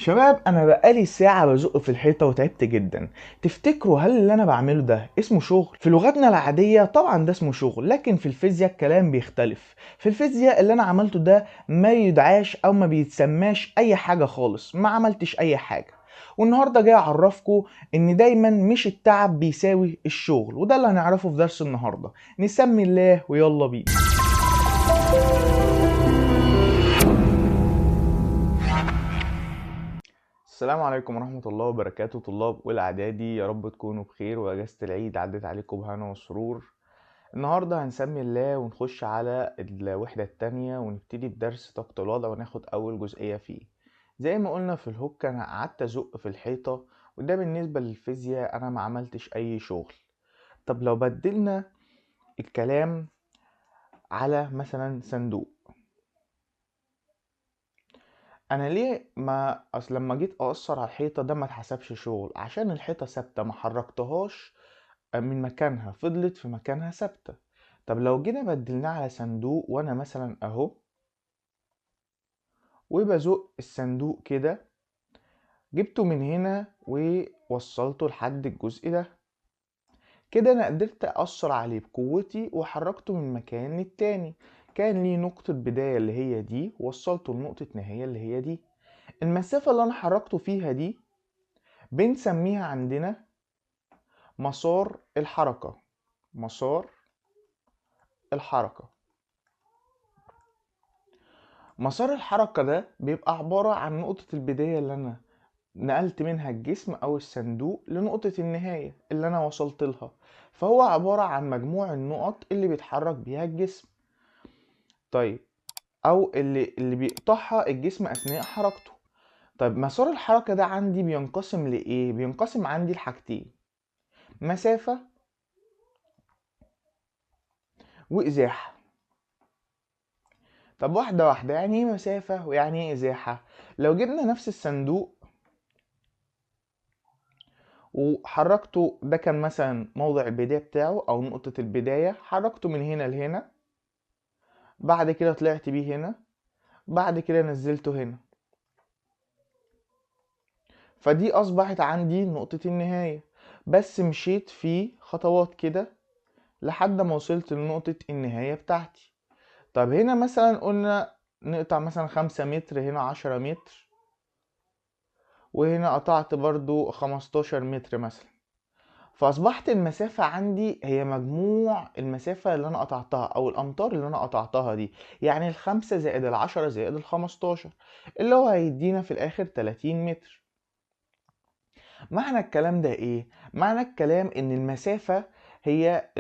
شباب، انا بقالي ساعة بزق في الحيطة وتعبت جدا. تفتكروا هل اللي انا بعمله ده اسمه شغل؟ في لغتنا العادية طبعا ده اسمه شغل، لكن في الفيزياء الكلام بيختلف. في الفيزياء اللي انا عملته ده ما يدعاش او ما بيتسماش اي حاجة خالص، ما عملتش اي حاجة. والنهاردة جاي اعرفكم ان دايما مش التعب بيساوي الشغل، وده اللي هنعرفه في درس النهاردة. نسمي الله ويلا بينا. السلام عليكم ورحمة الله وبركاته، طلاب والإعدادي، يا رب تكونوا بخير وأجازة العيد عدت عليكم بهنا وسرور. النهاردة هنسمي الله ونخش على الوحدة التانية ونبتدي بدرس طاقة الوضع وناخد أول جزئية فيه. زي ما قلنا في الهوك أنا قعدت أزق في الحيطة، وده بالنسبة للفيزياء أنا ما عملتش أي شغل. طب لو بدلنا الكلام على مثلا صندوق، انا ليه ما اصل لما جيت اقصر على الحيطه ده ما اتحسبش شغل؟ عشان الحيطه ثابته ما حركتهاش من مكانها، فضلت في مكانها ثابته. طب لو جينا بدلناه على صندوق وانا مثلا اهو وبزق الصندوق كده، جبته من هنا ووصلته لحد الجزء ده، كده انا قدرت اثر عليه بقوتي وحركته من مكان للتاني. كان ليه نقطة بداية اللي هي دي، وصلته لنقطة نهاية اللي هي دي. المسافة اللي انا حركته فيها دي بنسميها عندنا مسار الحركة. مسار الحركة. مسار الحركة ده بيبقى عبارة عن نقطة البداية اللي أنا نقلت منها الجسم أو الصندوق لنقطة النهاية اللي أنا وصلت لها، فهو عبارة عن مجموع النقط اللي بيتحرك بيها الجسم. طيب، أو اللي بيقطعها الجسم أثناء حركته. طيب، مسار الحركة ده عندي بينقسم لإيه؟ بينقسم عندي لحاجتين: مسافة وإزاحة. طب واحدة واحدة، يعني ايه مسافة ويعني ايه ازاحة؟ لو جبنا نفس الصندوق وحركته، ده كان مثلا موضع البداية بتاعه او نقطة البداية، حركته من هنا لهنا، بعد كده طلعت بيه هنا، بعد كده نزلته هنا، فدي اصبحت عندي نقطة النهاية. بس مشيت في خطوات كده لحد ما وصلت لنقطة النهاية بتاعتي. طب هنا مثلا قلنا نقطع مثلا 5 متر، هنا 10 متر، وهنا قطعت برضو 15 متر مثلا. فأصبحت المسافة عندي هي مجموع المسافة اللي أنا قطعتها أو الأمتار اللي أنا قطعتها دي، يعني 5 زائد 10 زائد 15، اللي هو هيدينا في الآخر 30 متر. معنى الكلام ده إيه؟ معنى الكلام إن المسافة هي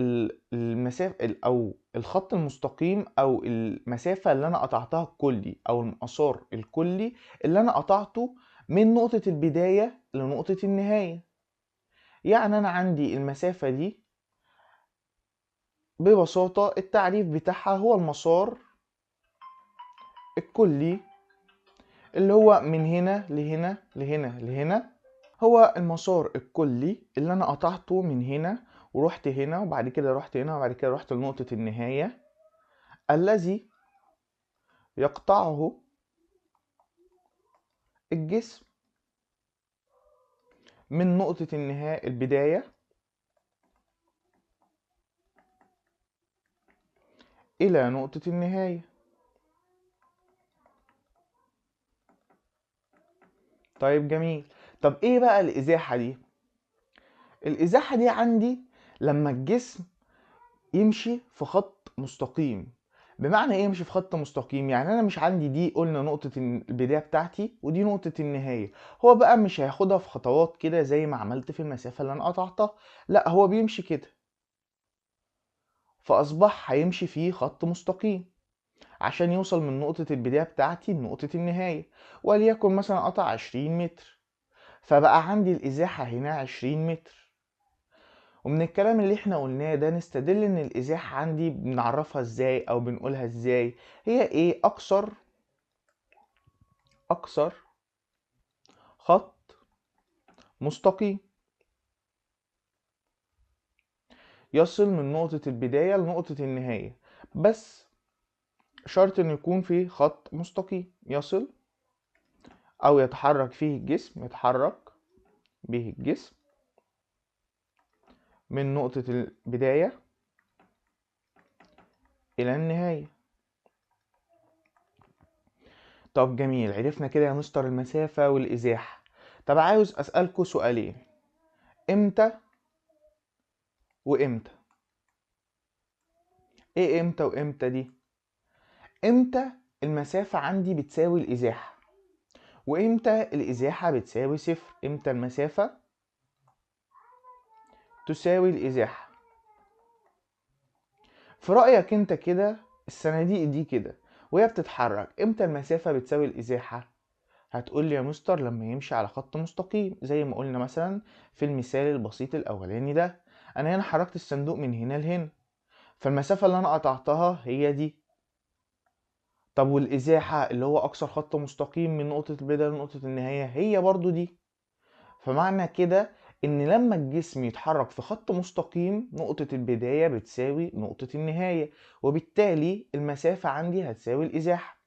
المسافة أو الخط المستقيم أو المسافة اللي أنا قطعتها الكلي أو المسار الكلي اللي أنا قطعته من نقطة البداية لنقطة النهاية. يعني أنا عندي المسافة دي ببساطة التعريف بتاعها هو المسار الكلي اللي هو من هنا لهنا لهنا لهنا. هو المسار الكلي اللي أنا قطعته من هنا ورحت هنا وبعد كده رحت هنا وبعد كده رحت لنقطة النهاية، الذي يقطعه الجسم من نقطة النهاية البداية إلى نقطة النهاية. طيب جميل. طب إيه بقى الإزاحة دي؟ الإزاحة دي عندي لما الجسم يمشي في خط مستقيم. بمعنى ايه يمشي في خط مستقيم؟ يعني انا مش عندي دي قلنا نقطة البداية بتاعتي ودي نقطة النهاية، هو بقى مش هياخدها في خطوات كده زي ما عملت في المسافة اللي انا قطعتها، لا هو بيمشي كده، فاصبح هيمشي فيه خط مستقيم عشان يوصل من نقطة البداية بتاعتي لنقطة النهاية. وليكن مثلا قطع 20 متر، فبقى عندي الازاحة هنا 20 متر. ومن الكلام اللي احنا قلناه ده نستدل ان الازاحة عندي بنعرفها ازاي او بنقولها ازاي. هي ايه؟ اقصر خط مستقيم يصل من نقطة البداية لنقطة النهاية، بس شرط ان يكون في خط مستقيم يصل او يتحرك فيه الجسم، يتحرك به الجسم من نقطة البداية الى النهاية. طب جميل، عرفنا كده يا مستر المسافة والازاحة. طب عاوز اسألكوا سؤالين، امتى وامتى؟ ايه امتى وامتى دي؟ امتى المسافة عندي بتساوي الازاحة، وامتى الازاحة بتساوي صفر؟ امتى المسافة تساوي الازاحة؟ في رأيك انت كده الصناديق دي كده وهي بتتحرك امتى المسافة بتساوي الازاحة؟ هتقول لي يا مستر لما يمشي على خط مستقيم، زي ما قلنا مثلا في المثال البسيط الاولاني ده. انا هنا حركت الصندوق من هنا لهنا، فالمسافة اللي انا قطعتها هي دي. طب والازاحة اللي هو اقصر خط مستقيم من نقطة البداية لنقطة النهاية هي برضو دي. فمعنى كده ان لما الجسم يتحرك في خط مستقيم نقطة البداية بتساوي نقطة النهاية، وبالتالي المسافة عندي هتساوي الازاحة.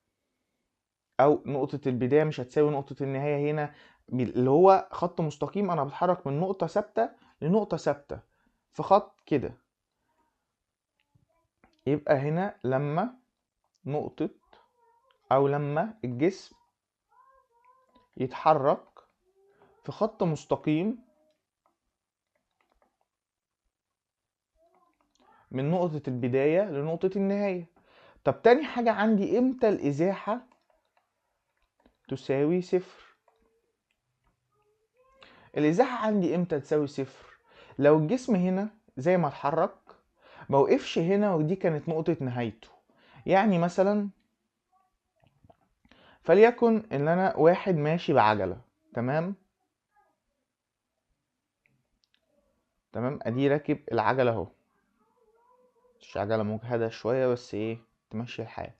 او نقطة البداية مش هتساوي نقطة النهاية هنا، اللي هو خط مستقيم انا بتحرك من نقطة ثابتة لنقطة ثابتة في خط كده. يبقى هنا لما نقطة او لما الجسم يتحرك في خط مستقيم من نقطة البداية لنقطة النهاية. طب تاني حاجة عندي، امتى الازاحة تساوي صفر؟ الازاحة عندي امتى تساوي صفر؟ لو الجسم هنا زي ما اتحرك ما وقفش هنا ودي كانت نقطة نهايته. يعني مثلا فليكن ان انا واحد ماشي بعجلة، تمام تمام، ادي راكب العجلة اهو، مش عجلة مجهدة شوية بس ايه تمشي الحال،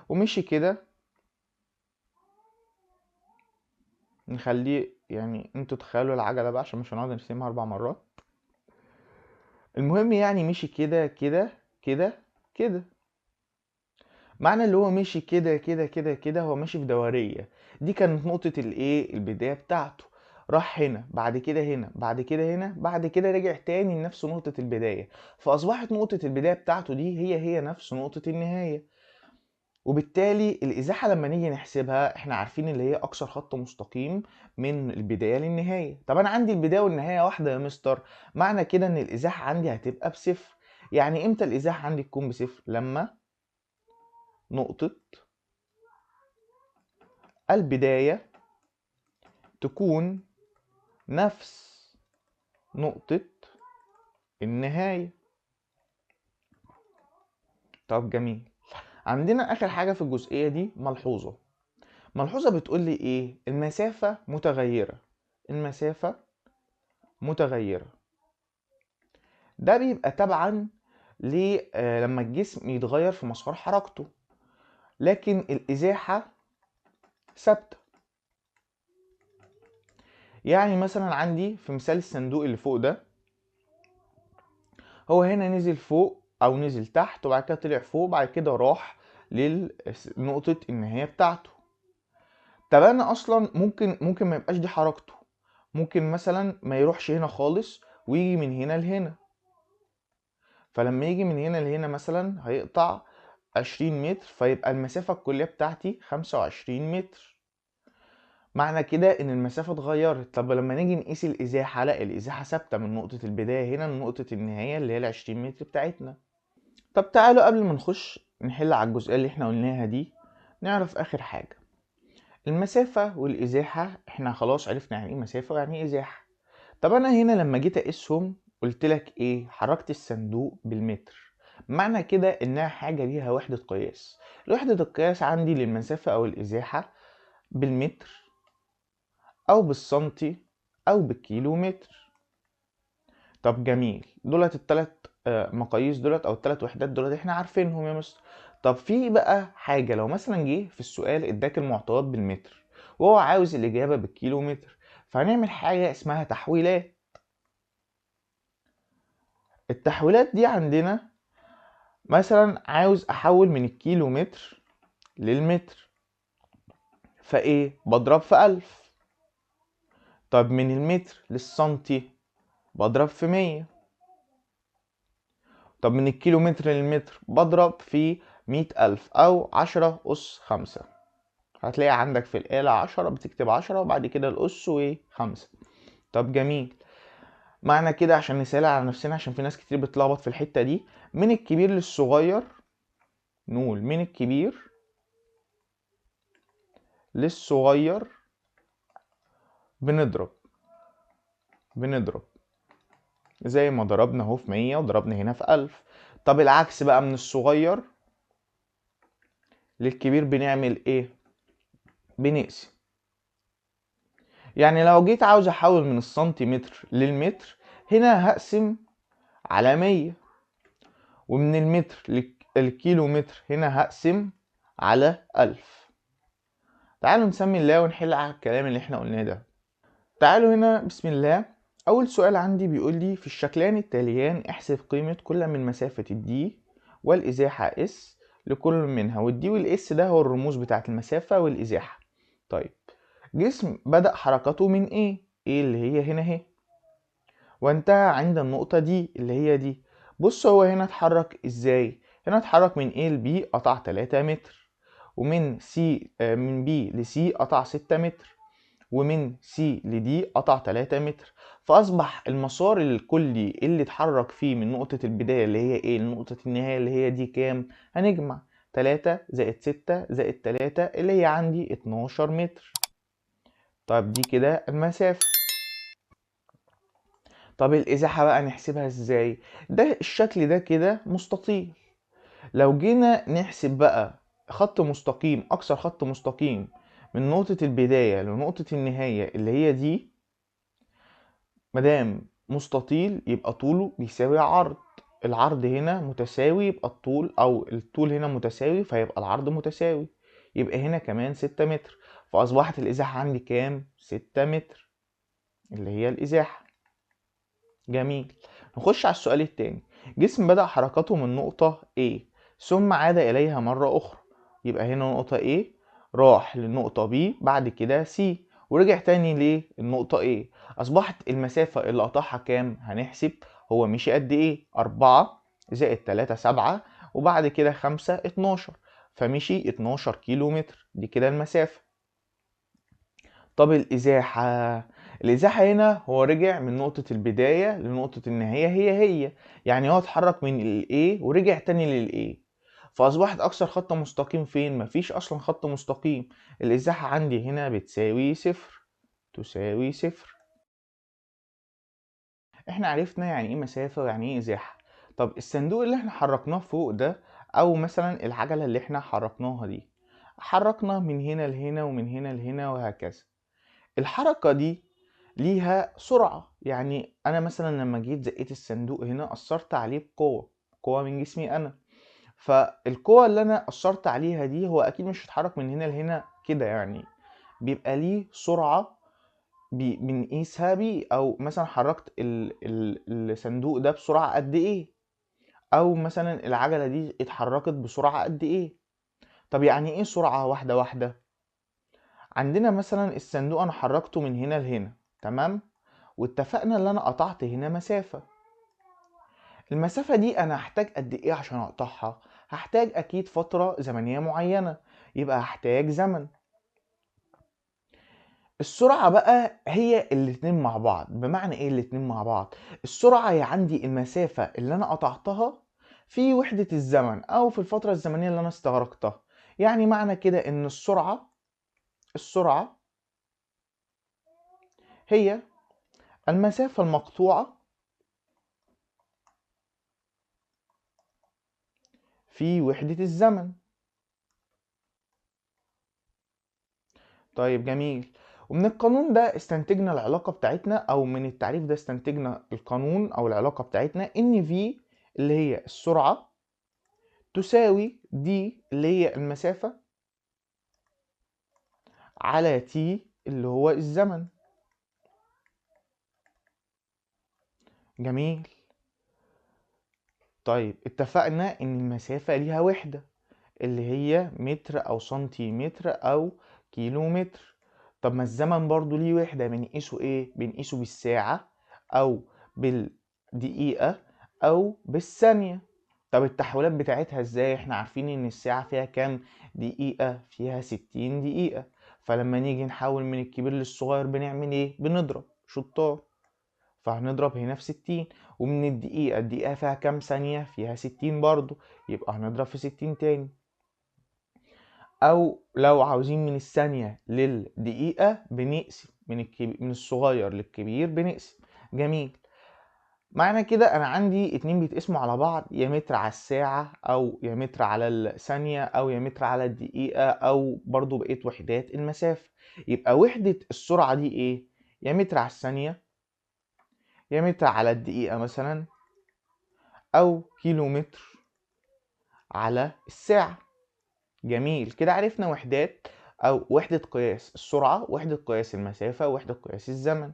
ومشي كده. نخليه يعني انتوا تخيلوا العجلة بقى عشان مش هنقعد نرسمها 4 مرات. المهم يعني مشي كده كده كده كده. معنى اللي هو مشي كده كده كده كده هو ماشي في دورية. دي كانت نقطة الايه البداية بتاعته. راح هنا بعد كده هنا بعد كده هنا بعد كده رجع تاني لنفس نقطة البداية، فأصبحت نقطة البداية بتاعته دي هي نفس نقطة النهاية. وبالتالي الإزاحة لما نيجي نحسبها احنا عارفين اللي هي أقصر خط مستقيم من البداية للنهاية. طب أنا عندي البداية والنهاية واحدة يا مستر، معنى كده إن الإزاحة عندي هتبقى بصفر. يعني إمتى الإزاحة عندي تكون بصفر؟ لما نقطة البداية تكون نفس نقطة النهاية. طب جميل، عندنا آخر حاجة في الجزئية دي ملحوظة. ملحوظة بتقول لي إيه؟ المسافة متغيرة. المسافة متغيرة ده بيبقى تبعا لما الجسم يتغير في مسار حركته، لكن الإزاحة ثابتة. يعني مثلا عندي في مثال الصندوق اللي فوق ده، هو هنا نزل فوق او نزل تحت وبعد كده طلع فوق بعد كده راح لنقطة النهاية بتاعته. طب انا اصلا ممكن ما يبقاش دي حركته، ممكن مثلا ما يروحش هنا خالص ويجي من هنا لهنا. فلما يجي من هنا لهنا مثلا هيقطع 20 متر، فيبقى المسافة الكلية بتاعتي 25 متر. معنى كده ان المسافة اتغيرت. طب لما نيجي نقيس الازاحة، لا الازاحة ثابتة من نقطة البداية هنا لنقطة النهاية اللي هي ال20 متر بتاعتنا. طب تعالوا قبل ما نخش نحل على الجزئية اللي احنا قلناها دي نعرف اخر حاجة. المسافة والازاحة احنا خلاص عرفنا يعني ايه مسافة ويعني ايه ازاحة. طب انا هنا لما جيت اقيسهم قلت لك ايه؟ حركت الصندوق بالمتر. معنى كده انها حاجة ليها وحدة قياس. وحدة القياس عندي للمسافة او الازاحة بالمتر او بالسنتي او بالكيلومتر. طب جميل، دولت التلات مقاييس دولت او التلات وحدات دولت احنا عارفينهم يا مستر. طب في بقى حاجة، لو مثلا جه في السؤال اداك المعطيات بالمتر وهو عاوز الاجابة بالكيلومتر، فهنعمل حاجة اسمها تحويلات. التحويلات دي عندنا مثلا عاوز احول من الكيلومتر للمتر، فايه بضرب في 1000. طب من المتر للسنتي بضرب في 100. طب من الكيلومتر للمتر بضرب في 100,000 أو 10 أس 5. هتلاقي عندك في الآلة 10، بتكتب 10 وبعد كده الأس و5. طب جميل. معنى كده عشان نسهل على نفسنا، عشان في ناس كتير بتلخبط في الحتة دي، من الكبير للصغير نقول من الكبير للصغير بنضرب زي ما ضربنا اهو في 100 وضربنا هنا في 1000. طب العكس بقى، من الصغير للكبير بنعمل ايه؟ بنقسم. يعني لو جيت عاوز احول من السنتيمتر للمتر، هنا هقسم على 100. ومن المتر للكيلو متر هنا هقسم على 1000. تعالوا نسمي الله ونحل على الكلام اللي احنا قلناه ده. تعالوا هنا بسم الله. أول سؤال عندي بيقول لي في الشكلان التاليان احسب قيمة كل من مسافة الدي والإزاحة اس لكل منها، والدي والاس ده هو الرموز بتاعة المسافة والإزاحة. طيب جسم بدأ حركته من ايه؟ ايه اللي هي هنا اهي، وانتهى عند النقطة دي اللي هي دي. بص هو هنا اتحرك ازاي؟ هنا اتحرك من A ل B قطع 3 متر، ومن من B ل C قطع 6 متر، ومن C ل D قطع 3 متر. فأصبح المسار الكلي اللي اتحرك فيه من نقطة البداية اللي هي A لنقطة النهاية اللي هي دي كام؟ هنجمع 3 زائد 6 زائد 3 اللي هي عندي 12 متر. طيب دي كده المسافة. طب الإزاحة بقى نحسبها ازاي؟ ده الشكل ده كده مستطيل. لو جينا نحسب بقى خط مستقيم، أقصر خط مستقيم من نقطة البداية لنقطة النهاية اللي هي دي، مادام مستطيل يبقى طوله بيساوي عرض. العرض هنا متساوي يبقى الطول، أو الطول هنا متساوي فيبقى العرض متساوي. يبقى هنا كمان 6 متر. فأصبحت الإزاحة عندي كام؟ 6 متر اللي هي الإزاحة. جميل. نخش على السؤال التاني. جسم بدأ حركته من نقطة A ثم عاد إليها مرة أخرى. يبقى هنا نقطة A راح للنقطة B بعد كده C ورجع تاني للنقطة A. أصبحت المسافة اللي قطعها كام؟ هنحسب. هو مشي قد إيه؟ 4 زائد 3 7 وبعد كده 5 12. فمشي 12 كيلو متر. دي كده المسافة. طب الإزاحة هنا هو رجع من نقطة البداية لنقطة النهاية هي. يعني هو اتحرك من ال A ورجع تاني لل A. فأصبحت أقصر خط مستقيم فين؟ مفيش أصلا خط مستقيم. الإزاحة عندي هنا بتساوي صفر. تساوي صفر. احنا عرفنا يعني ايه مسافة ويعني ايه إزاحة. طب الصندوق اللي احنا حركناه فوق ده، أو مثلا العجلة اللي احنا حركناها دي، حركنا من هنا لهنا ومن هنا لهنا وهكذا. الحركة دي ليها سرعة. يعني أنا مثلا لما جيت زقيت الصندوق هنا أثرت عليه بقوة من جسمي أنا. فالقوة اللي أنا أثرت عليها دي هو أكيد مش هيتحرك من هنا لهنا كده، يعني بيبقى ليه سرعة بنقيسها بيه. أو مثلا حركت الصندوق ده بسرعة قد إيه، أو مثلا العجلة دي اتحركت بسرعة قد إيه. طب يعني إيه سرعة واحدة واحدة؟ عندنا مثلا الصندوق أنا حركته من هنا لهنا، تمام، واتفقنا ان انا قطعت هنا مسافة. المسافة دي انا هحتاج قد ايه عشان اقطعها؟ هحتاج اكيد فترة زمنية معينة، يبقى هحتاج زمن. السرعة بقى هي الاتنين مع بعض. بمعنى ايه الاتنين مع بعض؟ السرعة هي عندي المسافة اللي انا قطعتها في وحدة الزمن او في الفترة الزمنية اللي انا استغرقتها. يعني معنى كده ان السرعة هي المسافة المقطوعة في وحدة الزمن. طيب جميل. ومن القانون ده استنتجنا العلاقة بتاعتنا، أو من التعريف ده استنتجنا القانون أو العلاقة بتاعتنا إن V اللي هي السرعة تساوي D اللي هي المسافة على T اللي هو الزمن. جميل. طيب اتفقنا إن المسافة ليها وحدة اللي هي متر أو سنتيمتر أو كيلو متر. طب ما الزمن برضو ليه وحدة، بنقيسه ايه؟ بنقيسه بالساعة او بالدقيقة او بالثانية. طب التحويلات بتاعتها ازاي؟ احنا عارفين ان الساعة فيها كام دقيقة؟ فيها 60 دقيقة. فلما نيجي نحول من الكبير للصغير بنعمل ايه؟ بنضرب. شطار. فهنضرب هنا في 60. ومن الدقيقة فيها كام ثانية؟ فيها 60 برضو، يبقى هنضرب في 60 تاني. او لو عاوزين من الثانية للدقيقة بنقسم من الصغير للكبير بنقسم. جميل. معنى كده انا عندي اتنين بيتقسموا على بعض، يا متر على الساعة او يا متر على الثانية او يا متر على الدقيقة او برضو بقية وحدات المسافة. يبقى وحدة السرعة دي ايه؟ يا متر على الثانية، يا متر على الدقيقة مثلا، او كيلو متر على الساعة. جميل كده، عرفنا وحدات او وحدة قياس السرعة، وحدة قياس المسافة، وحدة قياس الزمن.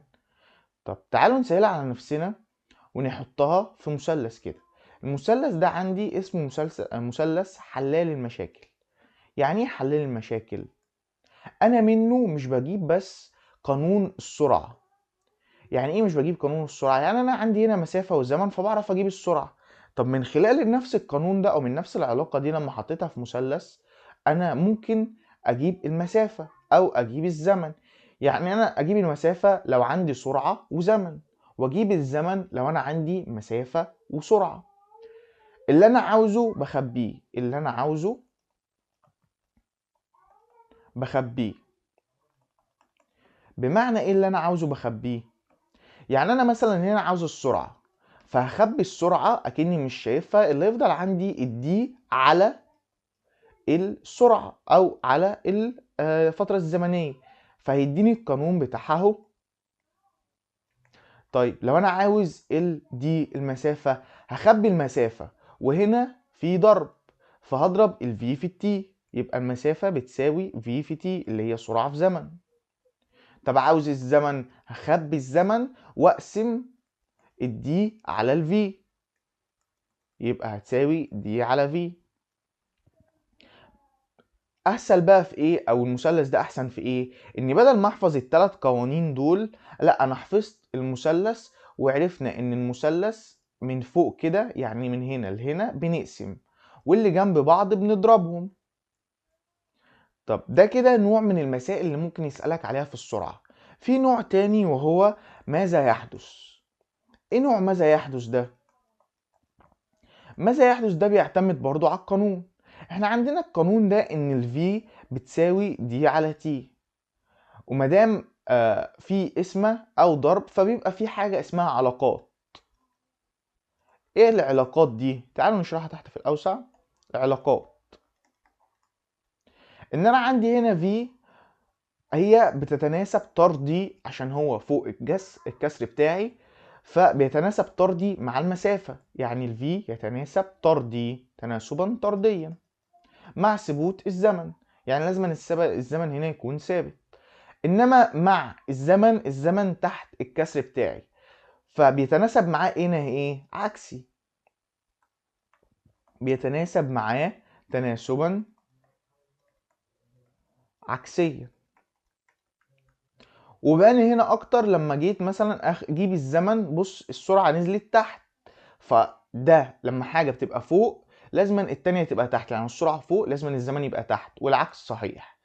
طب تعالوا نسهلها على نفسنا ونحطها في مثلث كده. المثلث ده عندي اسمه مثلث حلال المشاكل. يعني ايه حلال المشاكل؟ انا منه مش بجيب بس قانون السرعة. يعني ايه مش بجيب قانون السرعة؟ يعني انا عندي هنا مسافة وزمن فبعرف اجيب السرعة. طب من خلال نفس القانون ده او من نفس العلاقة دي لما حطيتها في مثلث، انا ممكن اجيب المسافة او اجيب الزمن. يعني انا اجيب المسافة لو عندي سرعة وزمن، واجيب الزمن لو انا عندي مسافة وسرعة. اللي انا عاوزه بخبيه، اللي انا عاوزه بخبيه. بمعنى ايه اللي انا عاوزه بخبيه؟ يعني انا مثلا هنا عاوز السرعة، فهخبي السرعة اكني مش شايفها. اللي يفضل عندي الدي على السرعة او على الفترة الزمنية، فهيديني القانون بتاعها اهو. طيب لو انا عاوز دي المسافة، هخبي المسافة وهنا في ضرب، فهضرب الفي في التي، يبقى المسافة بتساوي في في تي اللي هي سرعة في زمن. طب عاوز الزمن، هخبي الزمن واقسم الدي على الفي، يبقى هتساوي دي على في. احسن بقى في ايه، او المثلث ده احسن في ايه؟ اني بدل ما احفظ الثلاث قوانين دول، لا انا حفظت المثلث. وعرفنا ان المثلث من فوق كده، يعني من هنا لهنا بنقسم، واللي جنب بعض بنضربهم. طب ده كده نوع من المسائل اللي ممكن يسألك عليها في السرعة. في نوع تاني وهو ماذا يحدث. ايه نوع ماذا يحدث ده؟ ماذا يحدث ده بيعتمد برضو على القانون. احنا عندنا القانون ده ان الفي بتساوي دي على تي، ومادام في اسمه او ضرب فبيبقى في حاجة اسمها علاقات. ايه العلاقات دي؟ تعالوا نشرحها تحت في الاوسع. العلاقات ان انا عندي هنا في هي بتتناسب طردي عشان هو فوق الكسر بتاعي، فبيتناسب طردي مع المسافة. يعني الفي يتناسب طردي تناسبا طرديا مع ثبوت الزمن. يعني لازم الزمن هنا يكون ثابت. انما مع الزمن تحت الكسر بتاعي، فبيتناسب معاه هنا ايه؟ عكسي. بيتناسب معاه تناسبا عكسيا. وبان هنا اكتر لما جيت مثلا اجيب الزمن. بص السرعة نزلت تحت، فده لما حاجة بتبقى فوق لازم التانية تبقى تحت. يعني السرعة فوق لازم الزمن يبقى تحت، والعكس صحيح.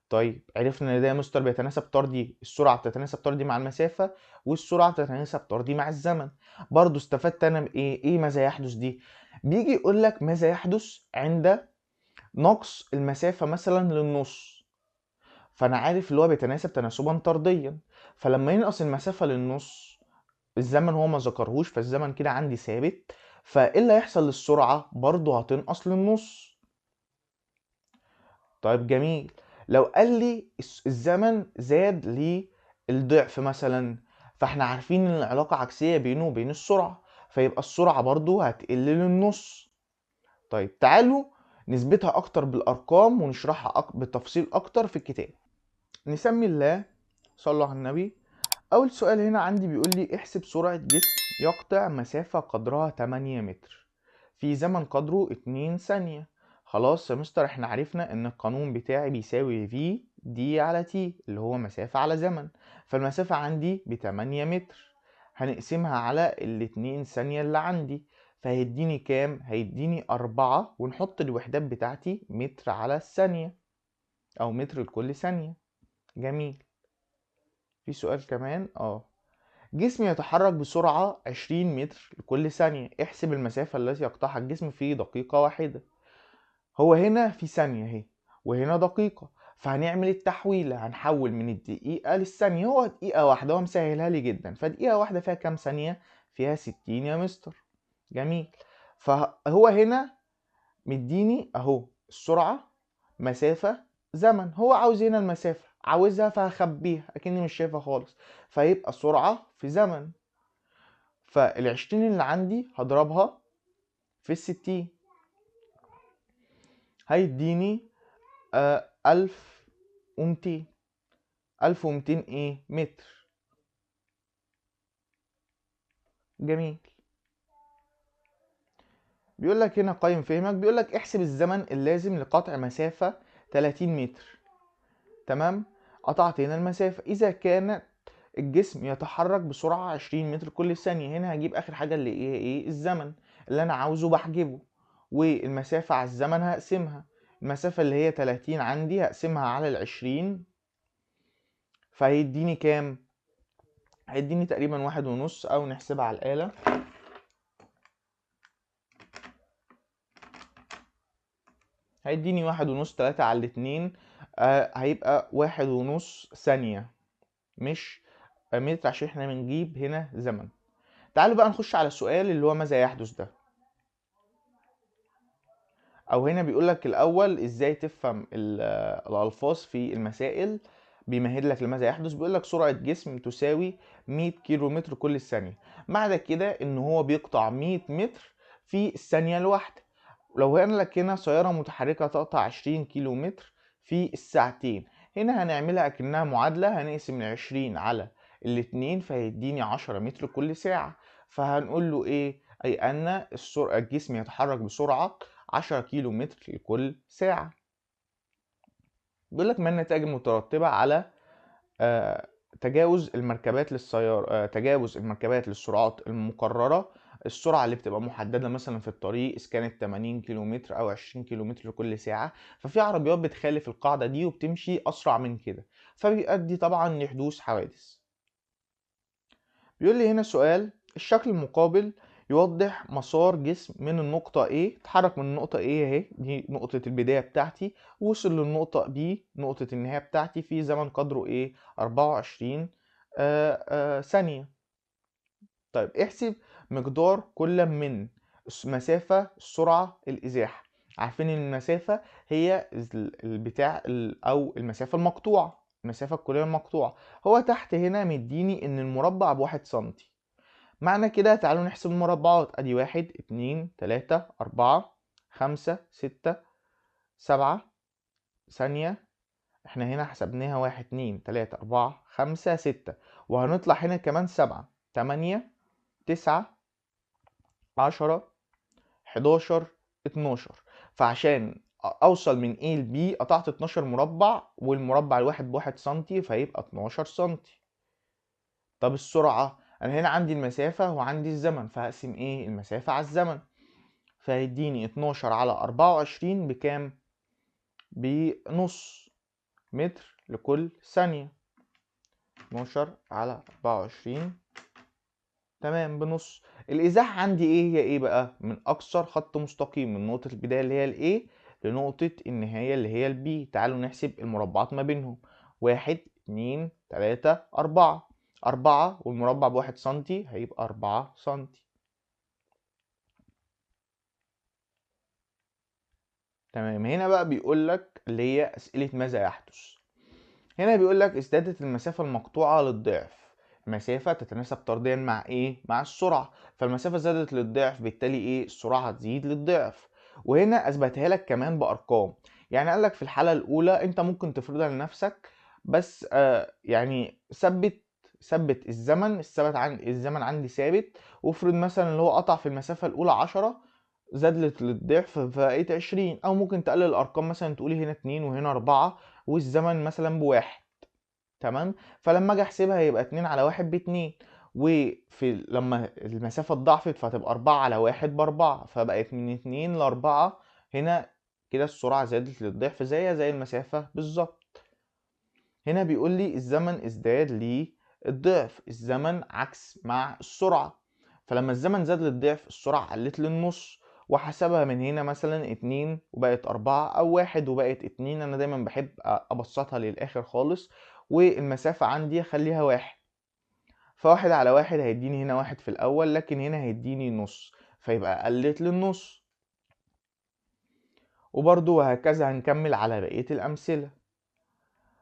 طيب عرفنا ان ده يا مستر بيتناسب طردي، السرعه بتتناسب طردي مع المسافه، والسرعه بتتناسب طردي مع الزمن. برضو استفدت انا بايه؟ ايه ماذا يحدث دي؟ بيجي يقول لك ماذا يحدث عند نقص المسافه مثلا للنص، فانا عارف اللي هو بيتناسب تناسبا طرديا. فلما ينقص المسافه للنص، الزمن هو ما ذكرهوش، فالزمن كده عندي ثابت، فايه اللي هيحصل للسرعه؟ برضو هتنقص للنص. طيب جميل. لو قال لي الزمن زاد للضعف مثلا، فاحنا عارفين ان العلاقة عكسية بينه وبين السرعة، فيبقى السرعة برضو هتقل للنص. طيب تعالوا نثبتها اكتر بالارقام ونشرحها بالتفصيل اكتر في الكتاب. نسمي الله، صلوا على النبي. اول سؤال هنا عندي بيقول لي احسب سرعة جسم يقطع مسافة قدرها 8 متر في زمن قدره 2 ثانية. خلاص يا مستر، احنا عرفنا ان القانون بتاعي بيساوي في دي على تي اللي هو مسافة على زمن. فالمسافة عندي ب8 متر، هنقسمها على ال2 ثانية اللي عندي، فهيديني كام؟ هيديني 4، ونحط الوحدات بتاعتي متر على الثانية أو متر لكل ثانية. جميل. في سؤال كمان جسم يتحرك بسرعة 20 متر لكل ثانية، احسب المسافة التي يقطعها الجسم في دقيقة واحدة. هو هنا في ثانية اهي، وهنا دقيقة، فهنعمل التحويلة، هنحول من الدقيقة للثانية. هو دقيقة واحدة، هو مسهلها لي جدا، فدقيقة واحدة فيها كام ثانية؟ فيها 60 يا مستر. جميل. فهو هنا مديني اهو السرعة، مسافة، زمن. هو عاوز هنا المسافة، عاوزها فهخبيها اكني مش شايفها خالص، فيبقى سرعة في زمن. فال20 اللي عندي هضربها في ال60، هيديني 1200. 1200 ايه متر. جميل. بيقول لك هنا قيم فهمك، بيقول لك احسب الزمن اللازم لقطع مسافة 30 متر. تمام. قطعت هنا المسافة إذا كان الجسم يتحرك بسرعة 20 متر كل ثانية. هنا هجيب آخر حاجة اللي ايه الزمن اللي أنا عاوزه بحجبه، والمسافة على الزمن هقسمها. المسافة اللي هي 30 عندي هقسمها على 20، فهيديني كام؟ هيديني تقريبا 1.5، أو نحسبها على الآلة. هيديني 1.5، 3 على 2، هيبقى 1.5 ثانية، مش متر، عشان احنا بنجيب هنا زمن. تعالوا بقى نخش على السؤال اللي هو ماذا يحدث ده. او هنا بيقول لك الاول ازاي تفهم الالفاظ في المسائل. بيمهد لك لماذا يحدث. بيقول لك سرعة جسم تساوي 100 كيلو متر كل ثانية. معنى كده ان هو بيقطع 100 متر في الثانية الواحدة. لو قال لك هنا سيارة متحركة تقطع 20 كيلو متر في الساعتين، هنا هنعملها اكنها معادلة، هنقسم 20 على الاتنين فهيديني 10 متر كل ساعة. فهنقول له ايه؟ اي ان الجسم يتحرك بسرعة 10 كيلو متر لكل ساعة. بيقول لك ما النتائج المترتبة على تجاوز المركبات للسيارة، تجاوز المركبات للسرعات المقررة. السرعة اللي بتبقى محددة مثلا في الطريق إذا كانت 80 كيلو متر أو 20 كيلو متر لكل ساعة، ففي عربيات بتخالف القاعدة دي وبتمشي أسرع من كده، فبيؤدي طبعا لحدوث حوادث. بيقول لي هنا سؤال، الشكل المقابل يوضح مسار جسم من النقطة A، اتحرك من النقطة A اهي، دي نقطة البداية بتاعتي، وصل للنقطة B نقطة النهاية بتاعتي في زمن قدره 24 ثانية. طيب احسب مقدار كل من مسافة، السرعة، الإزاحة. عارفين ان المسافة هي البتاع او المسافة المقطوعة، المسافة الكلية المقطوعة. هو تحت هنا مديني ان المربع ب1 سنتي. معنى كده تعالوا نحسب المربعات. ادي 1 2 3 4 5 6 7 ثانية. احنا هنا حسبناها 1 2 3 4 5 6، وهنطلع هنا كمان 7 8 9 10 11 12. فعشان اوصل من A ل B قطعت 12 مربع، والمربع الواحد ب1 سنتي، فيبقى 12 سنتي. طب السرعة، انا هنا عندي المسافة وعندي الزمن، فهقسم المسافة على الزمن، فهيديني 12 على 24 بكام؟ بنص متر لكل ثانية. 12 على 24 تمام بنص. الازاحه عندي هي بقى؟ من اقصر خط مستقيم من نقطه البدايه اللي هي الايه لنقطه النهايه اللي هي البي. تعالوا نحسب المربعات ما بينهم. 1 2 3 4. 4 والمربع ب1 سنتي، هيبقى 4 سنتي. تمام. هنا بقى بيقول لك اللي هي اسئله ماذا يحدث. هنا بيقول لك ازدادت المسافة المقطوعة للضعف. المسافة تتناسب طرديا مع مع السرعة. فالمسافة زادت للضعف، بالتالي السرعة هتزيد للضعف. وهنا اثبتها لك كمان بارقام. يعني قال لك في الحالة الاولى انت ممكن تفرضها لنفسك، بس يعني ثبت الزمن، الزمن عندي ثابت. وافرض مثلا اللي هو قطع في المسافة الاولى 10، زادت للضعف فبقيت 20. او ممكن تقلل الارقام، مثلا تقولي هنا 2 وهنا 4، والزمن مثلا بواحد. تمام. فلما اجي احسبها يبقى 2 على 1 ب2، لما المسافة اتضاعفت فتبقى 4 على 1 ب4، فبقت من 2 ل4. هنا كده السرعة زادت للضعف زي المسافة بالظبط. هنا بيقول لي الزمن ازداد للضعف، الزمن عكس مع السرعة. فلما الزمن زاد للضعف السرعة قلت للنص، وحسبها من هنا مثلا 2 وبقت 4 أو 1 وبقت 2. أنا دايما بحب أبسطها للآخر خالص، والمسافة عندي أخليها 1. ف1 على 1 هيديني هنا 1 في الأول، لكن هنا هيديني نص، فيبقى قلت للنص. وبرضو وهكذا هنكمل على بقية الأمثلة.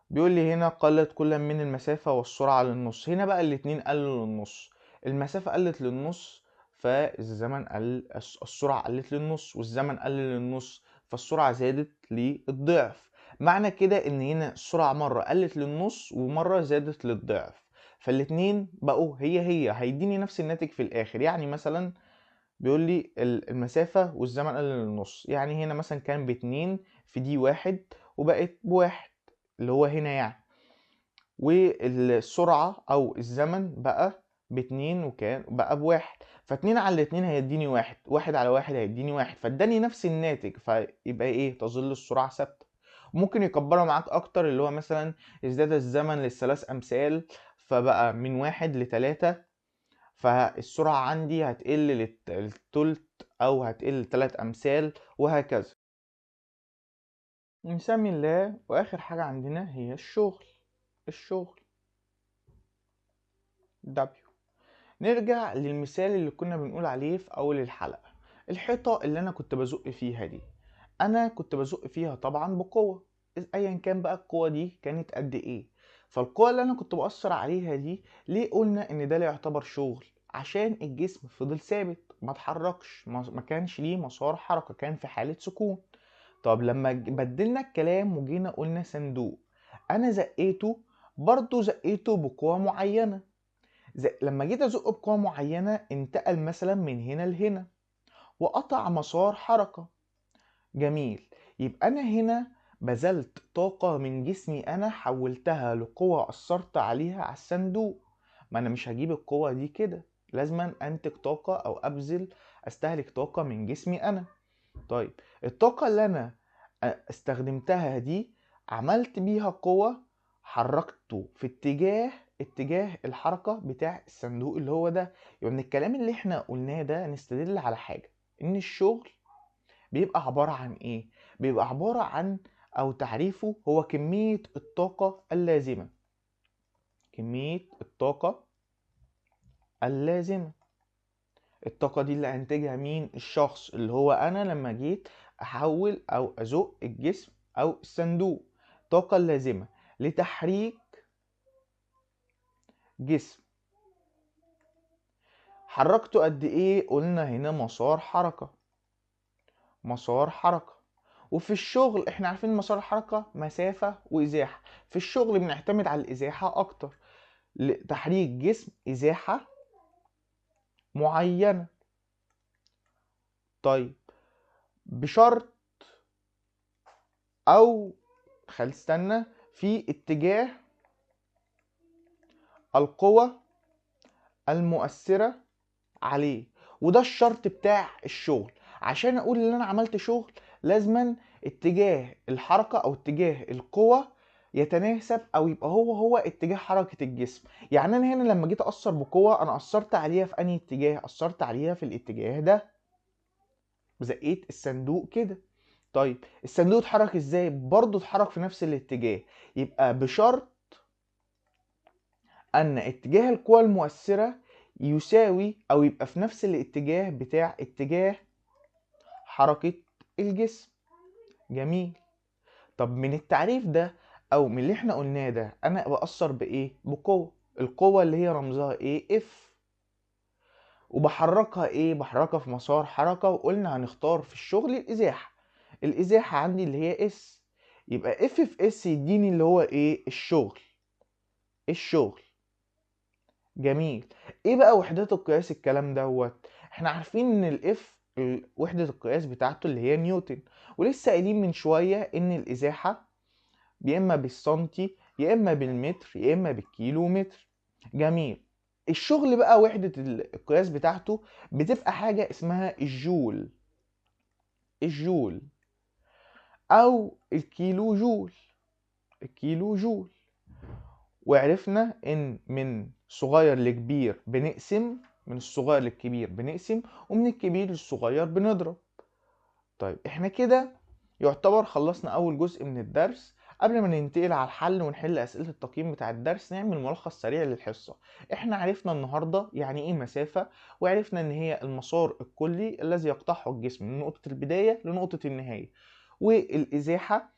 بيقول لي هنا قلت كل من المسافة والسرعة للنص. هنا بقى الاتنين قلوا للنص، المسافة قلت للنص فالزمن قل، السرعة قلت للنص والزمن قل للنص، فالسرعة زادت للضعف. معنى كده ان هنا السرعة مرة قلت للنص ومرة زادت للضعف، فالاتنين بقوا هي هيديني نفس الناتج في الاخر. يعني مثلا بيقول لي المسافة والزمن قل للنص، يعني هنا مثلا كان ب2 في دي 1 وبقت ب1 اللي هو هنا يعني، والسرعة أو الزمن بقى ب2 وكان بقى ب1. ف2 على 2 هيديني 1، 1 على 1 هيديني 1، فاداني نفس الناتج، فيبقى ايه؟ تظل السرعة ثابتة. ممكن يكبرها معاك أكتر، اللي هو مثلا ازداد الزمن للثلاث أمثال فبقى من 1 ل3، فالسرعة عندي هتقل للتلت أو هتقل ل3 أمثال وهكذا. نسمي الله. وآخر حاجة عندنا هي الشغل. الشغل W. نرجع للمثال اللي كنا بنقول عليه في أول الحلقة. الحيطة اللي أنا كنت بزق فيها دي، أنا كنت بزق فيها طبعا بقوة، أيا كان بقى القوة دي كانت قد إيه. فالقوة اللي أنا كنت بأثر عليها دي، ليه قلنا إن ده لا يعتبر شغل؟ عشان الجسم فضل ثابت ما اتحركش، ما كانش ليه مسار حركة، كان في حالة سكون. طب لما بدلنا الكلام وجينا قلنا صندوق، أنا زقيته، برضو زقيته بقوة معينة. لما جيت ازق بقوة معينة انتقل مثلا من هنا لهنا وقطع مسار حركة. جميل. يبقى انا هنا بذلت طاقة من جسمي، انا حولتها لقوة اثرت عليها على الصندوق. ما انا مش هجيب القوة دي كده، لازما انتج طاقة او استهلك طاقة من جسمي انا. طيب الطاقة اللي انا استخدمتها دي عملت بيها قوة، حركته في اتجاه الحركة بتاع الصندوق اللي هو ده. يبقى من الكلام اللي احنا قلناه ده نستدل على حاجة، ان الشغل بيبقى عبارة عن ايه؟ بيبقى عبارة عن، او تعريفه هو كمية الطاقة اللازمة. كمية الطاقة اللازمة. الطاقة دي اللي انتجها مين؟ الشخص اللي هو انا لما جيت احول او ازق الجسم او الصندوق. الطاقة اللازمة لتحريك جسم. حركته قد ايه؟ قلنا هنا مسار حركة. مسار حركة. وفي الشغل احنا عارفين مسار الحركة مسافة وازاحة، في الشغل بنعتمد على الازاحة اكتر، لتحريك جسم ازاحة معينة. طيب بشرط، او خلي استنى، في اتجاه القوى المؤثرة عليه. وده الشرط بتاع الشغل. عشان اقول ان انا عملت شغل لازما اتجاه الحركة او اتجاه القوة يتناسب او يبقى هو اتجاه حركة الجسم. يعني انا هنا لما جيت اثر بقوة انا اثرت عليها في انهي اتجاه؟ اثرت عليها في الاتجاه ده، زقيت الصندوق كده. طيب الصندوق اتحرك ازاي؟ برضه اتحرك في نفس الاتجاه. يبقى بشرط ان اتجاه القوى المؤثرة يساوي او يبقى في نفس الاتجاه بتاع اتجاه حركة الجسم. جميل. طب من التعريف ده او من اللي احنا قلناه ده انا بأثر بايه؟ بقوة. القوة اللي هي رمزها ايه؟ اف. وبحركها ايه؟ بحركها في مسار حركة، وقلنا هنختار في الشغل الازاحة. الازاحة عندي اللي هي اس، يبقى اف في اس يديني اللي هو ايه؟ الشغل. الشغل. جميل. ايه بقى وحدات القياس الكلام دوت؟ احنا عارفين ان الاف وحدة القياس بتاعته اللي هي نيوتن، ولسه قايلين من شوية ان الازاحة يا اما بالسنتي يا اما بالمتر يا اما بالكيلو متر. جميل. الشغل بقى وحدة القياس بتاعته بتبقى حاجة اسمها الجول، الجول او الكيلو جول، الكيلو جول. وعرفنا ان من صغير لكبير بنقسم، من الصغير للكبير بنقسم، ومن الكبير للصغير بنضرب. طيب احنا كده يعتبر خلصنا اول جزء من الدرس. قبل ما ننتقل على الحل ونحل اسئلة التقييم بتاع الدرس نعمل ملخص سريع للحصة. احنا عرفنا النهاردة يعني ايه مسافة، وعرفنا ان هي المسار الكلي الذي يقطعه الجسم من نقطة البداية لنقطة النهاية، والازاحة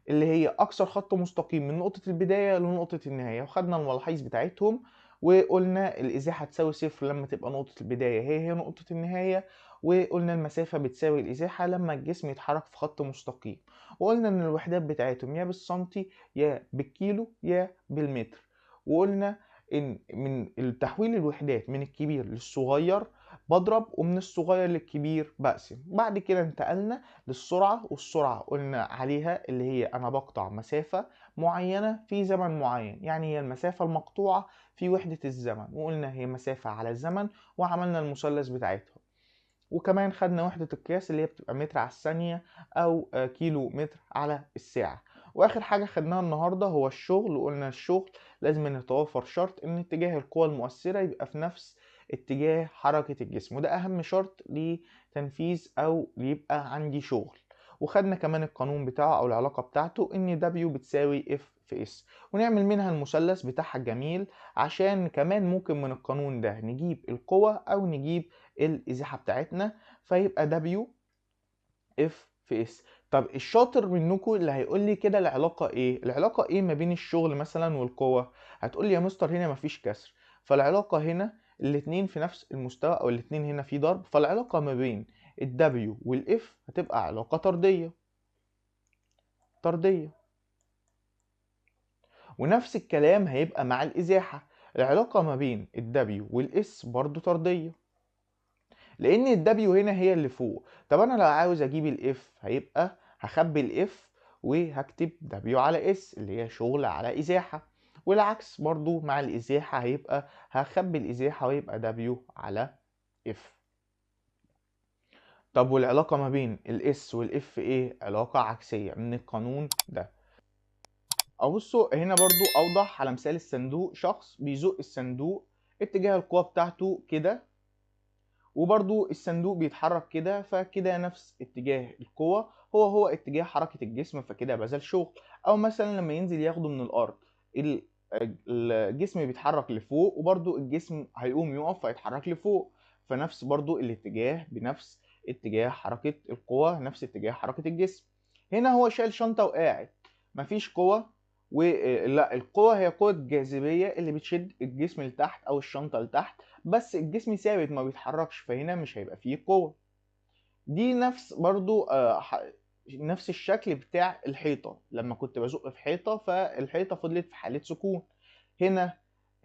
اللي هي اقصر خط مستقيم من نقطة البداية لنقطة النهاية، وخدنا الملاحظ بتاعتهم. وقلنا الازاحة تساوي صفر لما تبقى نقطة البداية هي نقطة النهاية، وقلنا المسافة بتساوي الازاحة لما الجسم يتحرك في خط مستقيم. وقلنا ان الوحدات بتاعتهم يا بالسنتي يا بالكيلو يا بالمتر. وقلنا ان من التحويل الوحدات من الكبير للصغير بضرب، ومن الصغير للكبير بقسم. بعد كده انتقلنا للسرعة، والسرعة قلنا عليها اللي هي أنا بقطع مسافة معينة في زمن معين، يعني هي المسافة المقطوعة في وحدة الزمن، وقلنا هي مسافة على الزمن، وعملنا المثلث بتاعتها. وكمان خدنا وحدة القياس اللي هي بتبقى متر على الثانية أو كيلو متر على الساعة. وآخر حاجة خدناها النهاردة هو الشغل، وقلنا الشغل لازم أن يتوافر شرط إن اتجاه القوى المؤثرة يبقى في نفس اتجاه حركة الجسم، وده أهم شرط لتنفيذ أو يبقى عندي شغل. وخدنا كمان القانون بتاعه أو العلاقة بتاعته إن W بتساوي F في S، ونعمل منها المثلث بتاعها الجميل، عشان كمان ممكن من القانون ده نجيب القوة أو نجيب الازاحه بتاعتنا، فيبقى W F في S. طب الشاطر منكم اللي هيقول لي كده العلاقه ايه، العلاقه ايه ما بين الشغل مثلا والقوه؟ هتقول لي يا مستر هنا مفيش كسر، فالعلاقه هنا الاتنين في نفس المستوى، او الاتنين هنا في ضرب، فالعلاقه ما بين ال W وال F هتبقى علاقه طرديه، طرديه. ونفس الكلام هيبقى مع الازاحه، العلاقه ما بين ال W وال S برضو طرديه، لان الدبليو هنا هي اللي فوق. طب انا لو عاوز اجيب الاف هيبقى هخبي الاف وهكتب دبليو على اس اللي هي شغل على ازاحه، والعكس برضو مع الازاحه هيبقى هخبي الازاحه ويبقى دبليو على اف. طب والعلاقه ما بين الاس والاف ايه؟ علاقه عكسيه من القانون ده. ابصوا هنا برضو اوضح على مثال الصندوق، شخص بيزق الصندوق اتجاه القوه بتاعته كده، وبرضو الصندوق بيتحرك كده، فكده نفس اتجاه القوة هو اتجاه حركة الجسم، فكده بذل شغل. او مثلا لما ينزل ياخده من الارض، ال- الجسم بيتحرك لفوق، وبرضو الجسم هيقوم يقف فيتحرك لفوق، فنفس برضو الاتجاه بنفس اتجاه حركة القوة، نفس اتجاه حركة الجسم. هنا هو شايل شنطة وقاعد، مفيش قوة، ولا القوة هي قوة الجاذبية اللي بتشد الجسم لتحت او الشنطة لتحت، بس الجسم ثابت ما بيتحركش، فهنا مش هيبقى فيه قوة. دي نفس برضو نفس الشكل بتاع الحيطة، لما كنت بزق في حيطة فالحيطة فضلت في حالة سكون. هنا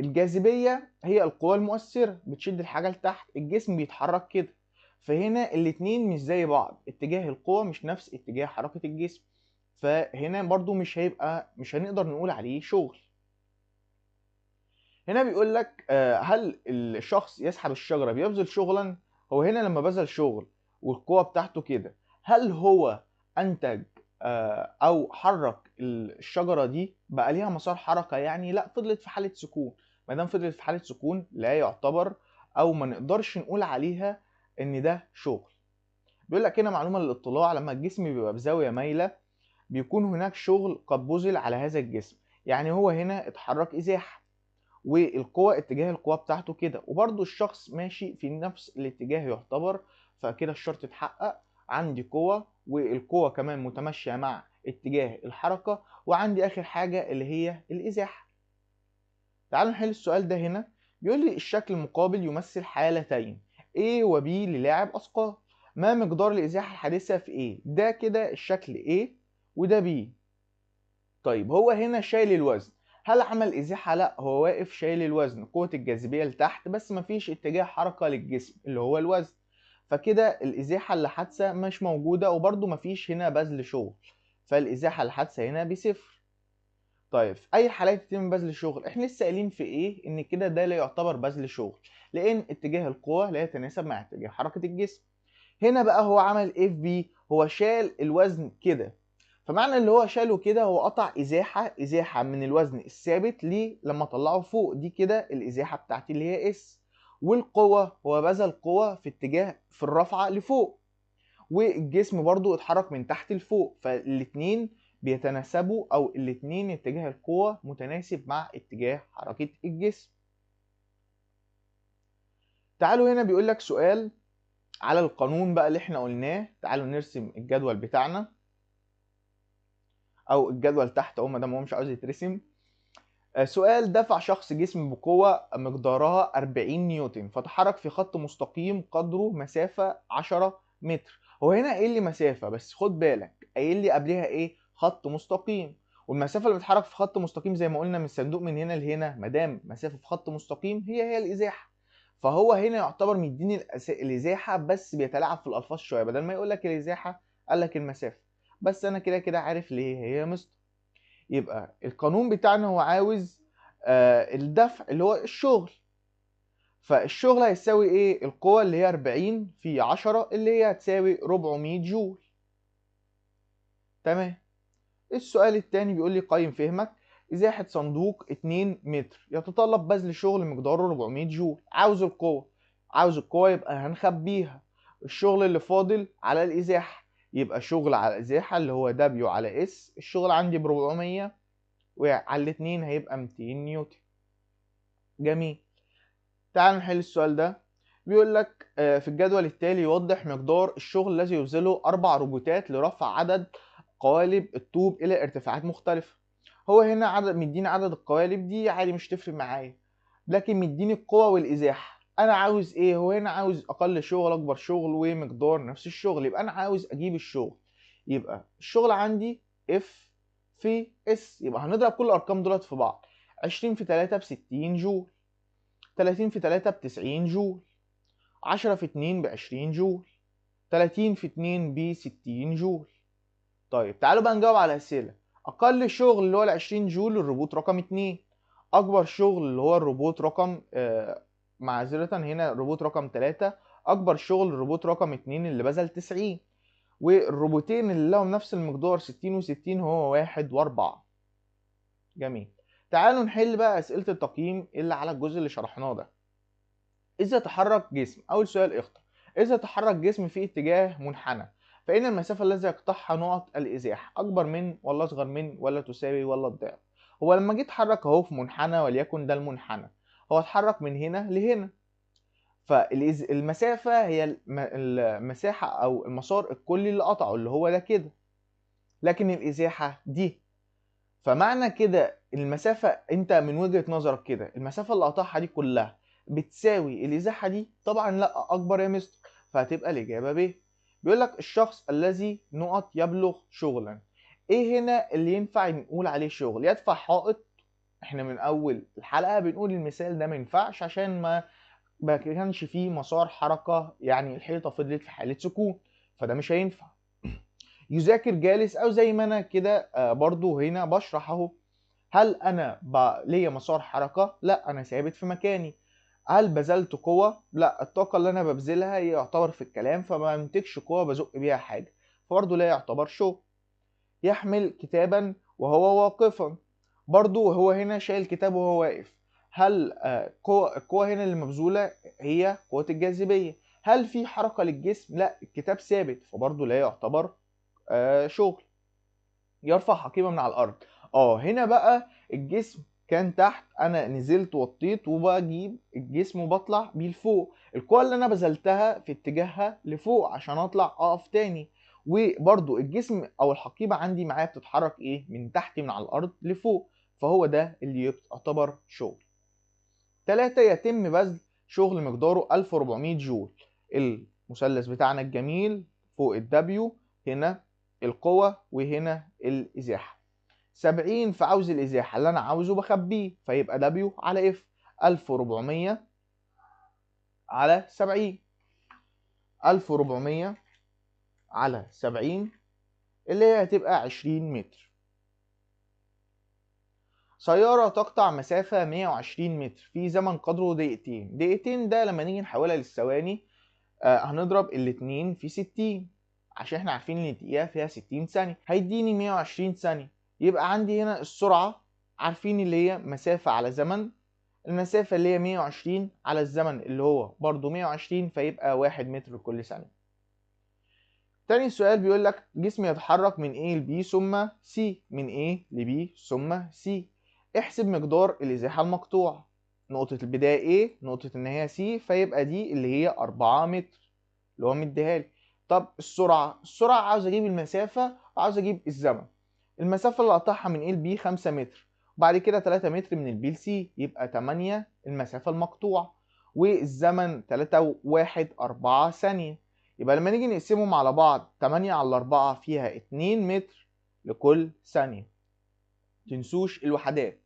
الجاذبية هي القوة المؤثرة بتشد الحاجة لتحت، الجسم بيتحرك كده، فهنا الاتنين مش زي بعض، اتجاه القوة مش نفس اتجاه حركة الجسم، فهنا برضو مش هنقدر نقول عليه شغل. هنا بيقول لك هل الشخص يسحب الشجرة بيبذل شغلا؟ هو هنا لما بذل شغل والقوة بتاعته كده، هل هو أنتج أو حرك الشجرة دي بقى ليها مسار حركة؟ يعني لا، فضلت في حالة سكون. ما دام فضلت في حالة سكون لا يعتبر أو ما نقدرش نقول عليها إن ده شغل. بيقول لك هنا معلومة للاطلاع، لما الجسم بيبقى بزاوية مايلة بيكون هناك شغل قد بذل على هذا الجسم، يعني هو هنا اتحرك إزاحة، والقوة اتجاه القوة بتاعته كده، وبرضو الشخص ماشي في نفس الاتجاه يعتبر، فكده الشرط اتحقق. عندي قوة، والقوة كمان متماشية مع اتجاه الحركة، وعندي آخر حاجة اللي هي الإزاحة. تعالوا نحل السؤال ده. هنا بيقول لي الشكل المقابل يمثل حالتين A و B للاعب أثقال، ما مقدار الإزاحة الحادثة في A؟ ده كده الشكل A وده B. طيب هو هنا شايل الوزن، هل عمل ازاحه؟ لا، هو واقف شايل الوزن، قوه الجاذبيه لتحت، بس مفيش اتجاه حركه للجسم اللي هو الوزن، فكده الازاحه اللي حادثه مش موجوده، وبرده مفيش هنا بذل شغل، فالازاحه اللي حادثه هنا بصفر. طيب في اي حالات يتم بذل شغل؟ احنا لسه قايلين في ايه ان كده ده لا يعتبر بذل شغل، لان اتجاه القوة لا يتناسب مع اتجاه حركة الجسم. هنا بقى هو عمل ايه في بي؟ هو شال الوزن كده، فمعنى اللي هو شاله كده هو قطع ازاحة من الوزن الثابت ليه لما طلعه فوق، دي كده الازاحة بتاعتي اللي هي اس. والقوة هو بذل قوة في اتجاه في الرفعة لفوق، والجسم برضو اتحرك من تحت لفوق، فالاتنين بيتناسبوا او الاتنين اتجاه القوة متناسب مع اتجاه حركة الجسم. تعالوا هنا بيقول لك سؤال على القانون بقى اللي احنا قلناه. تعالوا نرسم الجدول بتاعنا او الجدول تحت اهو ما دام هو مش عاوز يترسم. سؤال: دفع شخص جسم بقوة مقدارها 40 نيوتن فتحرك في خط مستقيم قدره مسافة 10 متر. هو هنا قايل لي مسافة، بس خد بالك قايل لي قبلها ايه؟ خط مستقيم. والمسافة اللي بتتحرك في خط مستقيم زي ما قلنا من الصندوق من هنا لهنا، ما دام مسافة في خط مستقيم هي الإزاحة. فهو هنا يعتبر مديني الإزاحة، بس بيتلاعب في الألفاظ شوية، بدل ما يقول لك الإزاحة قال لك المسافة. بس أنا كده كده عارف ليه هي يا مستر. يبقى القانون بتاعنا هو عاوز الدفع اللي هو الشغل. فالشغل هيساوي ايه؟ القوة اللي هي 40 في 10 اللي هي هتساوي 400 جول. تمام. السؤال التاني بيقول لي قيم فهمك. ازاحة صندوق 2 متر يتطلب بذل شغل مقداره 400 جول. عاوز القوة. عاوز القوة يبقى هنخبيها. الشغل اللي فاضل على الازاحة، يبقى شغل على الازاحة اللي هو دبليو على اس. الشغل عندي ب 400 وعلى الاتنين هيبقى 200 نيوتن. جميل. تعال نحل السؤال ده. بيقول لك في الجدول التالي يوضح مقدار الشغل الذي يبذله 4 روبوتات لرفع عدد قوالب الطوب إلى ارتفاعات مختلفة. هو هنا عدد مديني عدد القوالب دي عادي مش تفرق معايا، لكن مديني القوة والإزاحة. أنا عاوز إيه؟ هو هنا عاوز أقل شغل أكبر شغل ومقدار نفس الشغل، يبقى أنا عاوز أجيب الشغل. يبقى الشغل عندي اف في اس، يبقى هنضرب كل الأرقام دولت في بعض. 20 في 3 ب 60 جول، 30 في 3 ب 90 جول، 10 في 2 ب 20 جول، 30 في 2 ب 60 جول. طيب تعالوا بقى نجاوب على أسئلة. أقل شغل اللي هو ال 20 جول الروبوت رقم 2. أكبر شغل اللي هو الروبوت رقم معذرة هنا الروبوت رقم 3. أكبر شغل الروبوت رقم 2 اللي بذل 90. والروبوتين اللي لهم نفس المقدار 60 و60 هو 1 و4. جميل. تعالوا نحل بقى أسئلة التقييم اللي على الجزء اللي شرحناه ده. إذا تحرك جسم، أول سؤال اختر. إذا تحرك جسم في اتجاه منحنى، فإن المسافة التي يقطعها نقط الإزاحة أكبر من ولا أصغر من ولا تساوي ولا الضعف؟ هو لما جيت أتحرك أهو في منحنى وليكن ده المنحنى، هو اتحرك من هنا لهنا، فالمسافة هي المساحة أو المسار الكلي اللي قطعه اللي هو ده كده، لكن الإزاحة دي. فمعنى كده المسافة انت من وجهة نظرك كده المسافة اللي قطعها دي كلها بتساوي الازاحة دي؟ طبعا لا، اكبر يا مستر. فهتبقى الاجابة ب. بيقول لك الشخص الذي نقط يبلغ شغلا. ايه هنا اللي ينفع نقول عليه شغل؟ يدفع حائط. احنا من اول الحلقة بنقول المثال ده ما ينفعش عشان ما كانش فيه مسار حركة، يعني الحيطة فضلت في حالة سكون، فده مش هينفع. يذاكر جالس، او زي ما انا كده برضو هنا بشرح اهو. هل انا ليا مسار حركة؟ لا، انا ثابت في مكاني. هل بذلت قوة؟ لا، الطاقة اللي انا ببذلها هي يعتبر في الكلام، فما بنتجش قوة بزق بيها حاجة، فبرضه لا يعتبر شغل. يحمل كتابا وهو واقفا. برضه هو هنا شايل كتاب وهو واقف. هل القوة هنا اللي مبذولة هي قوة الجاذبية. هل في حركة للجسم؟ لا، الكتاب ثابت، فبرضه لا يعتبر شغل. يرفع حقيبة من على الأرض. هنا بقى الجسم كان تحت، أنا نزلت وطيت وبجيب الجسم وبطلع بيه لفوق. القوة اللي أنا بذلتها في اتجاهها لفوق عشان أطلع أقف تاني. وبرضو الجسم أو الحقيبة عندي معايا بتتحرك إيه؟ من تحت من على الأرض لفوق، فهو ده اللي يعتبر شغل. 3. يتم بذل شغل مقداره 1400 جول. المثلث بتاعنا الجميل فوق الدبليو هنا القوة وهنا الإزاحة. 70 في عاوز الإزاحة اللي أنا عاوزه بخبيه، فيبقى دبليو على اف. 1400 على 70. 1400 على 70 اللي هي هتبقى 20 متر. سيارة تقطع مسافة 120 متر في زمن قدره دقيقتين. دقيقتين ده لما نيجي نحولها للثواني هنضرب الاتنين في 60 عشان احنا عارفين ان الدقيقة فيها 60 ثانية، هيديني 120 ثانية. يبقى عندي هنا السرعة عارفين اللي هي مسافة على زمن، المسافة اللي هي 120 على الزمن اللي هو برضو 120، فيبقى 1 متر كل ثانية. تاني سؤال بيقول لك جسم يتحرك من A ل B ثم C، من A ل B ثم C. احسب مقدار الإزاحة المقطوع. نقطة البداية A، نقطة النهاية C، فيبقى دي اللي هي 4 متر اللي هو مديها لي. طب السرعة عاوز أجيب المسافة وعاوز أجيب الزمن. المسافة اللي قطعها من A ل B 5 متر، وبعد كده 3 متر من البي ل C، يبقى 8 المسافة المقطوعة، والزمن 3 1 4 ثانية. يبقى لما نيجي نقسمهم على بعض 8 على 4 فيها 2 متر لكل ثانية. متنسوش الوحدات.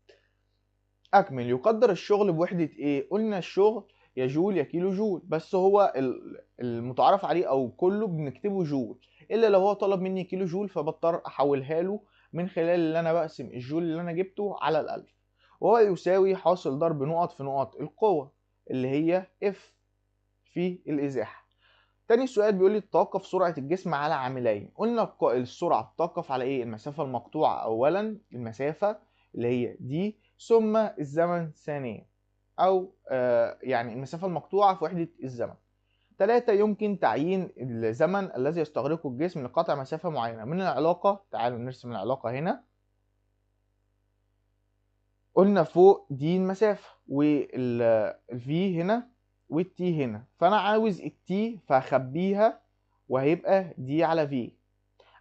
أكمل. يقدر الشغل بوحدة إيه؟ قلنا الشغل يا جول يا كيلو جول، بس هو المتعارف عليه أو كله بنكتبه جول، إلا لو هو طلب مني كيلو جول فبضطر أحولها له من خلال اللي أنا بقسم الجول اللي أنا جبته على الألف، وهو يساوي حاصل ضرب نقط في نقط القوة اللي هي F في الإزاحة. تاني سؤال بيقول لي تتوقف سرعة الجسم على عاملين. قلنا السرعة تتوقف على ايه؟ المسافة المقطوعة اولا، المسافة اللي هي دي، ثم الزمن ثانيا، او يعني المسافة المقطوعة في وحدة الزمن. 3 يمكن تعيين الزمن الذي يستغرقه الجسم لقطع مسافة معينة. من العلاقة تعالوا نرسم العلاقة هنا. قلنا فوق دي المسافة والفي هنا والتي هنا، فانا عاوز التي فهخبيها وهيبقى دي على في.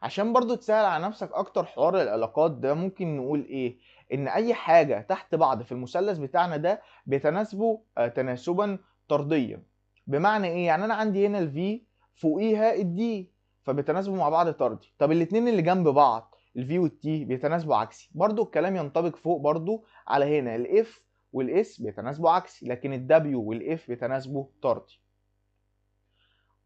عشان برضو تسهل على نفسك اكتر حوار العلاقات ده، ممكن نقول ايه؟ ان اي حاجة تحت بعض في المثلث بتاعنا ده بيتناسبوا تناسبا طرديا. بمعنى ايه؟ يعني انا عندي هنا الفي فوقيها الدي، فبيتناسبوا مع بعض طردي. طب الاتنين اللي جنب بعض الفي والتي بيتناسبوا عكسي. برضو الكلام ينطبق فوق برضو على هنا، الاف والاس بيتناسبوا عكسي، لكن الدبليو والاف بيتناسبوا طردي.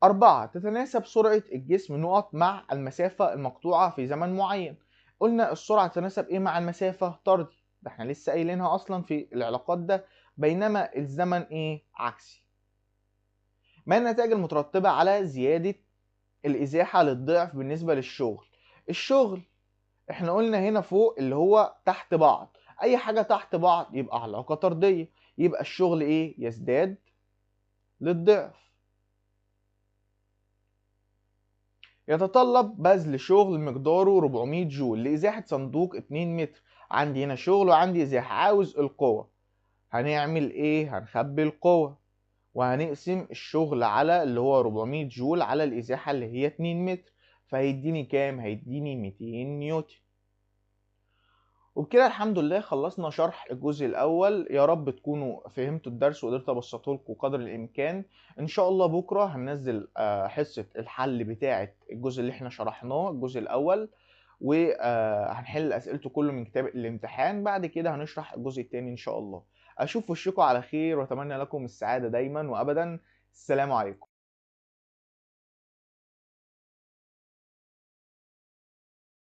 4 تتناسب سرعة الجسم نقط مع المسافة المقطوعة في زمن معين. قلنا السرعة تتناسب ايه مع المسافة؟ طردي، ده احنا لسه قايلينها اصلا في العلاقات ده، بينما الزمن ايه؟ عكسي. ما النتائج المترتبة على زيادة الإزاحة للضعف بالنسبة للشغل؟ الشغل احنا قلنا هنا فوق اللي هو تحت بعض، اي حاجة تحت بعض يبقى علاقة طردية، يبقى الشغل ايه؟ يزداد للضعف. يتطلب بذل شغل مقداره 400 جول لإزاحة صندوق 2 متر. عندي هنا شغل وعندي إزاحة، عاوز القوة. هنعمل إيه؟ هنخبي القوة وهنقسم الشغل على اللي هو 400 جول على الإزاحة اللي هي 2 متر، فهيديني كام؟ هيديني 200 نيوتن. وبكده الحمد لله خلصنا شرح الجزء الأول. يا رب تكونوا فهمتوا الدرس وقدرت أبسطه لكم قدر الإمكان. إن شاء الله بكرة هننزل حصة الحل بتاعة الجزء اللي احنا شرحناه الجزء الأول، وهنحل أسئلته كله من كتاب الامتحان. بعد كده هنشرح الجزء التاني إن شاء الله. أشوف وشكم على خير وأتمنى لكم السعادة دايما وأبدا. السلام عليكم.